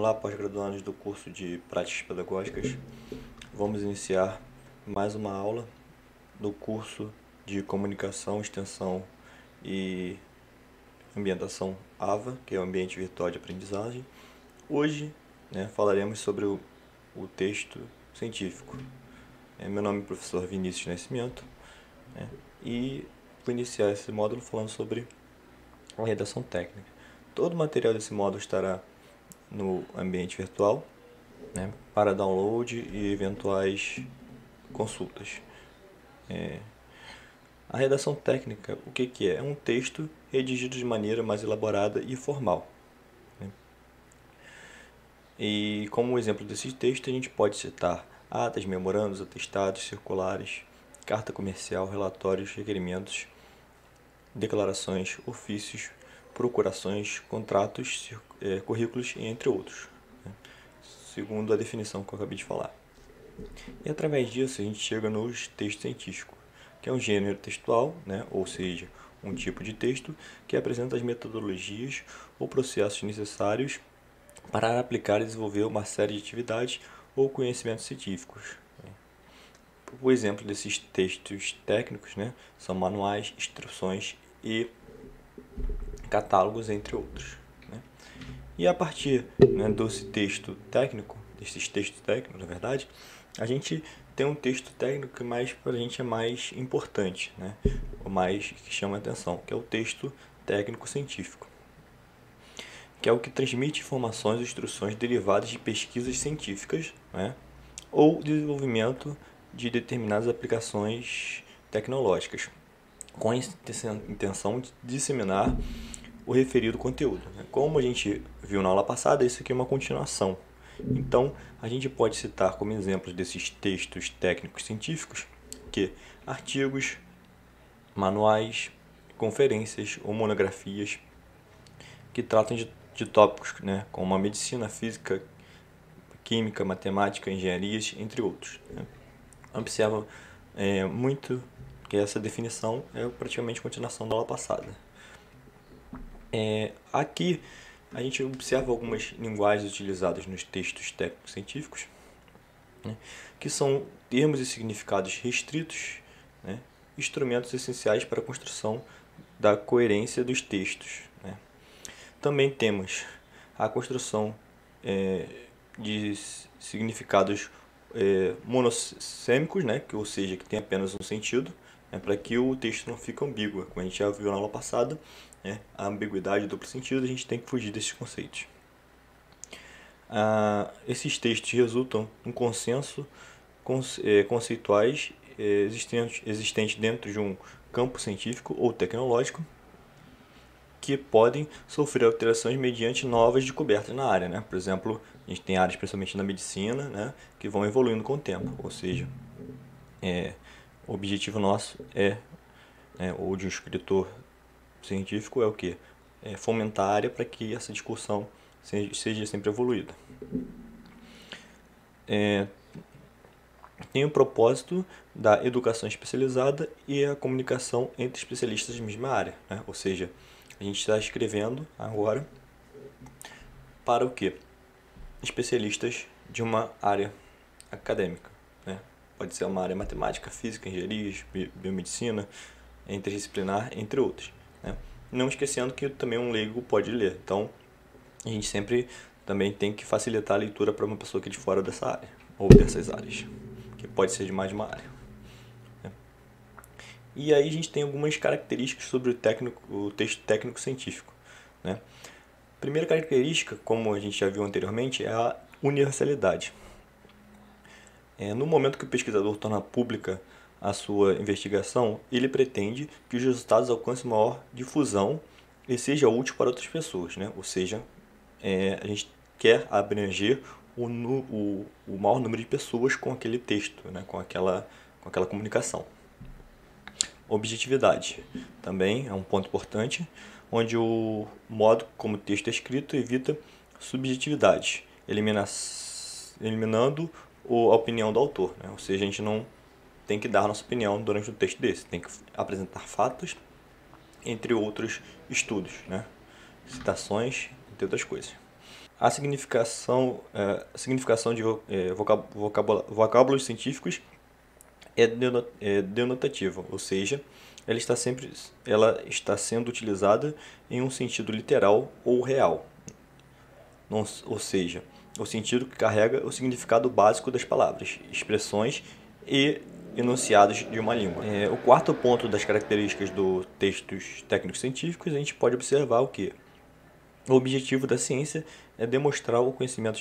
Olá, pós-graduandos do curso de Práticas Pedagógicas. Vamos iniciar mais uma aula do curso de Comunicação, Extensão e Ambientação AVA, que é o Ambiente Virtual de Aprendizagem. Hoje, falaremos sobre o texto científico. Meu nome é professor Vinícius Nascimento, e vou iniciar esse módulo falando sobre a redação técnica. Todo o material desse módulo estará no ambiente virtual, para download e eventuais consultas. A redação técnica, o que é? É um texto redigido de maneira mais elaborada e formal. E como exemplo desse texto, a gente pode citar atas, memorandos, atestados, circulares, carta comercial, relatórios, requerimentos, declarações, ofícios, procurações, contratos, currículos, entre outros, segundo a definição que eu acabei de falar. E através disso a gente chega nos textos científicos, que é um gênero textual, ou seja, um tipo de texto que apresenta as metodologias ou processos necessários para aplicar e desenvolver uma série de atividades ou conhecimentos científicos. O exemplo desses textos técnicos são manuais, instruções e catálogos, entre outros. E a partir desse texto técnico, desses textos técnicos, na verdade, a gente tem um texto técnico que mais para a gente é mais importante, o mais que chama a atenção, que é o texto técnico científico, que é o que transmite informações ou instruções derivadas de pesquisas científicas, ou desenvolvimento de determinadas aplicações tecnológicas, com a intenção de disseminar o referido conteúdo. Como a gente viu na aula passada, isso aqui é uma continuação. Então, a gente pode citar como exemplos desses textos técnicos científicos que artigos, manuais, conferências ou monografias que tratam de tópicos como a medicina, física, química, matemática, engenharias, entre outros. Observa muito que essa definição é praticamente a continuação da aula passada. Aqui a gente observa algumas linguagens utilizadas nos textos técnicos científicos, que são termos e significados restritos, instrumentos essenciais para a construção da coerência dos textos. Também temos a construção de significados monossêmicos, ou seja, que tem apenas um sentido, para que o texto não fique ambíguo. Como a gente já viu na aula passada, a ambiguidade, duplo sentido, a gente tem que fugir desses conceitos. Esses textos resultam em consenso conceituais existentes dentro de um campo científico ou tecnológico, que podem sofrer alterações mediante novas descobertas na área. Por exemplo, a gente tem áreas, principalmente na medicina, que vão evoluindo com o tempo. Ou seja, o objetivo nosso ou de um escritor científico é o quê? Fomentar a área para que essa discussão seja sempre evoluída. Tem o propósito da educação especializada e a comunicação entre especialistas da mesma área. Ou seja, a gente está escrevendo agora para o quê? Especialistas de uma área acadêmica. Pode ser uma área matemática, física, engenharia, biomedicina, interdisciplinar, entre outros. Não esquecendo que também um leigo pode ler. Então, a gente sempre também tem que facilitar a leitura para uma pessoa que é de fora dessa área, ou dessas áreas, que pode ser de mais de uma área. E aí a gente tem algumas características sobre o texto técnico científico. A primeira característica, como a gente já viu anteriormente, é a universalidade. No momento que o pesquisador torna pública a sua investigação, ele pretende que os resultados alcancem maior difusão e seja útil para outras pessoas. Ou seja, a gente quer abranger o maior número de pessoas com aquele texto, com aquela comunicação. Objetividade também é um ponto importante, onde o modo como o texto é escrito evita subjetividade, eliminando a opinião do autor. Ou seja, a gente não tem que dar nossa opinião durante um texto desse, tem que apresentar fatos, entre outros estudos, citações, entre outras coisas. A significação de vocábulos científicos é denotativa, ou seja, ela está sendo utilizada em um sentido literal ou real, ou seja, o sentido que carrega o significado básico das palavras, expressões e enunciados de uma língua. O quarto ponto das características dos textos técnicos científicos, a gente pode observar o que? O objetivo da ciência é demonstrar o conhecimento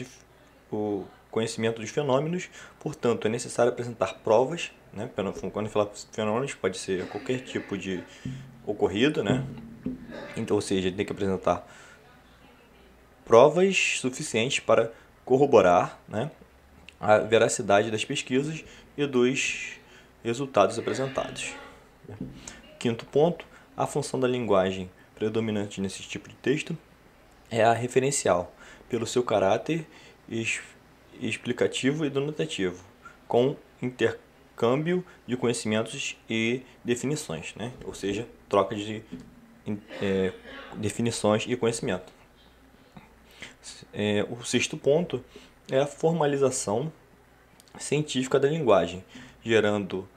dos fenômenos, portanto, é necessário apresentar provas, né? Quando fala fenômenos, pode ser qualquer tipo de ocorrido, né? Então, ou seja, tem que apresentar provas suficientes para corroborar, né, a veracidade das pesquisas e dos resultados apresentados. Quinto ponto, a função da linguagem predominante nesse tipo de texto é a referencial, pelo seu caráter explicativo e denotativo, com intercâmbio de conhecimentos e definições, né? Ou seja, troca de definições e conhecimento. O sexto ponto é a formalização científica da linguagem, gerando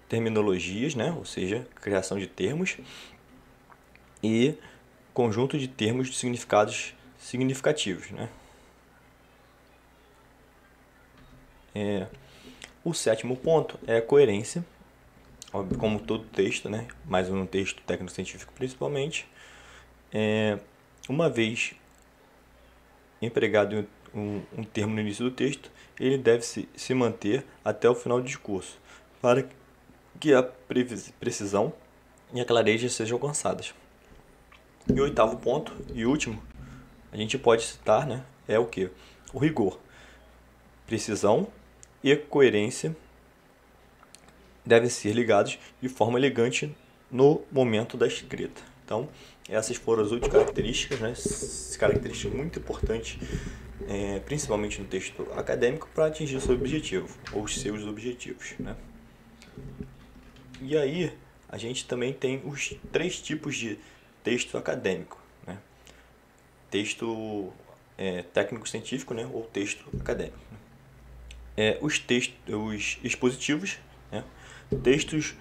terminologias, né? Ou seja, criação de termos e conjunto de termos de significados significativos, né? O sétimo ponto é a coerência, como todo texto, né? Mas um texto técnico-científico principalmente. Uma vez empregado um termo no início do texto, ele deve se manter até o final do discurso, para que a precisão e a clareza sejam alcançadas. E o oitavo ponto, e último, a gente pode citar, né, é o que? O rigor. Precisão e coerência devem ser ligados de forma elegante no momento da escrita. Então, essas foram as 8 características, né? Características muito importantes, principalmente no texto acadêmico, para atingir o seu objetivo, ou os seus objetivos, né? E aí, a gente também tem os 3 tipos de texto acadêmico, né? Texto técnico-científico, né? Ou texto acadêmico. Os expositivos, né? Textos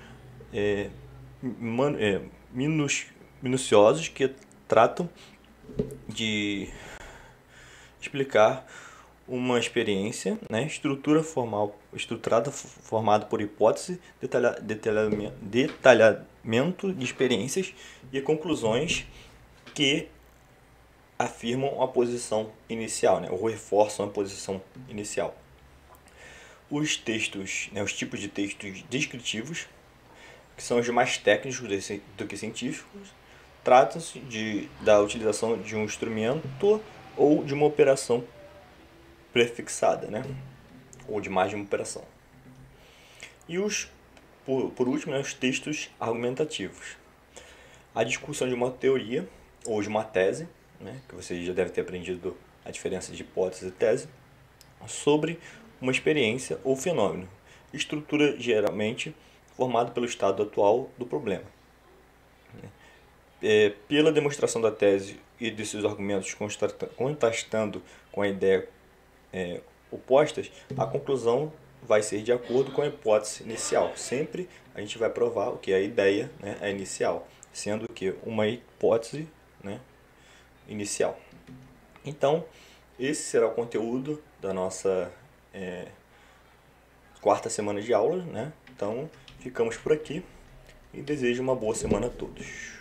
minuciosos que tratam de explicar uma experiência, né? Estruturada, formada por hipótese, detalhamento de experiências e conclusões que afirmam a posição inicial, né? Ou reforçam a posição inicial. Os textos, né? Os tipos de textos descritivos, que são os mais técnicos do que científicos, tratam-se da utilização de um instrumento ou de uma operação prefixada, né? Ou de mais de uma operação. E por último, né, os textos argumentativos. A discussão de uma teoria ou de uma tese, né, que você já deve ter aprendido a diferença de hipótese e tese, sobre uma experiência ou fenômeno. Estrutura geralmente formada pelo estado atual do problema. Pela demonstração da tese e de seus argumentos contrastando com a ideia opostas, a conclusão vai ser de acordo com a hipótese inicial. Sempre a gente vai provar o que é a ideia, né, é inicial, sendo que uma hipótese, né, inicial. Então, esse será o conteúdo da nossa quarta semana de aulas, né? Então, ficamos por aqui e desejo uma boa semana a todos.